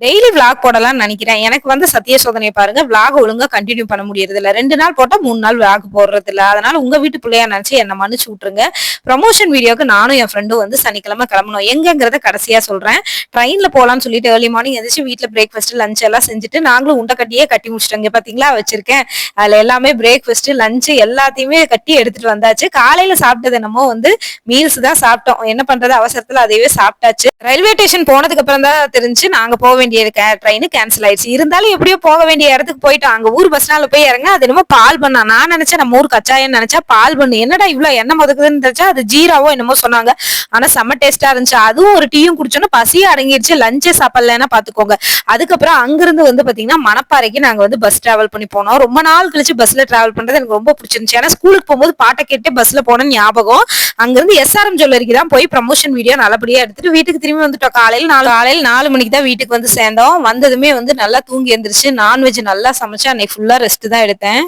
Daily vlog போடலாம்னு நினைக்கிறேன். எனக்கு வந்து சத்திய சோதனை பாருங்க, விளாக் ஒழுங்கா கண்டினியூ பண்ண முடியறது இல்ல. 2 நாள் போட்டா 3 நாள் விளாக் போடுறது இல்ல. அதனால உங்க வீட்டு பிள்ளையா நினைச்சு என்ன மன்னிச்சு விட்டுருங்க. ப்ரமோஷன் வீடியோக்கு நானும் என் ஃப்ரெண்டும் வந்து சனிக்கிழமை கிளம்பணும். எங்கங்கிறத கடைசியா சொல்றேன். ட்ரெயின்ல போலாம்னு சொல்லிட்டு ஏர்லி மார்னிங் எந்திரிச்சு வீட்ல பிரேக்ஃபாஸ்ட், லஞ்ச் எல்லாம் செஞ்சுட்டு நாங்களும் உண்டக்கட்டியே கட்டி முடிச்சிட்டோங்க. பாத்தீங்களா வச்சிருக்கேன். அதுல எல்லாமே பிரேக்ஃபாஸ்ட், லஞ்ச் எல்லாத்தையுமே கட்டி எடுத்துட்டு வந்தாச்சு. காலையில சாப்பிட்டது என்னமோ வந்து மீல்ஸ் தான் சாப்பிட்டோம். என்ன பண்றது அவசரத்துல அதையவே சாப்பிட்டாச்சு. ரயில்வே ஸ்டேஷன் போனதுக்கு அப்புறம் தான் தெரிஞ்சு நாங்க போக வேண்டிய ட்ரெயின் கேன்சல் ஆயிடுச்சு. இருந்தாலும் எப்படியோ போக வேண்டிய இடத்துக்கு போயிட்டோம். அங்க ஊர் பஸ் ஸ்டாண்ட்ல போய் இறங்க அது என்னமோ பால் பண்ணா. நான் நினைச்சேன் நம்ம ஊர் கச்சாயன்னு நினைச்சா பால் பண்ணு. என்னடா இவ்வளவு எண்ணெய் முதக்குதுன்னு நினைச்சா அது ஜீராவோ என்னமோ சொன்னாங்க. ஆனா செம்ம டேஸ்டா இருந்துச்சு. அதுவும் ஒரு டீயும் குடிச்சோன்னா பசியே அடங்கிடுச்சு. லஞ்சே சாப்பிடலன்னா பாத்துக்கோங்க. அதுக்கப்புறம் அங்கிருந்து வந்து பாத்தீங்கன்னா மணப்பாறைக்கு நாங்க வந்து பஸ் டிராவல் பண்ணி போனோம். ரொம்ப நாள் கழிச்சு பஸ்ல டிராவல் பண்றது எனக்கு ரொம்ப பிடிச்சிருந்துச்சு. ஏன்னா ஸ்கூலுக்கு போகும்போது பாட்டை கேட்டு பஸ்ல போன ஞாபகம். அங்கிருந்து எஸ்ஆர்எம் ஜுவல்லரிக்கு தான் போய் ப்ரமோஷன் வீடியோ நல்லபடியா எடுத்துட்டு வீட்டுக்கு திரும்பி வந்துட்டோம். காலையில 4 மணிக்கு தான் வீட்டுக்கு வந்து சேர்ந்தோம். வந்ததுமே வந்து நல்லா தூங்கி எந்திரிச்சு நான்வெஜ் நல்லா சமைச்சு அன்னைக்கு ஃபுல்லா ரெஸ்ட் தான் எடுத்தேன்.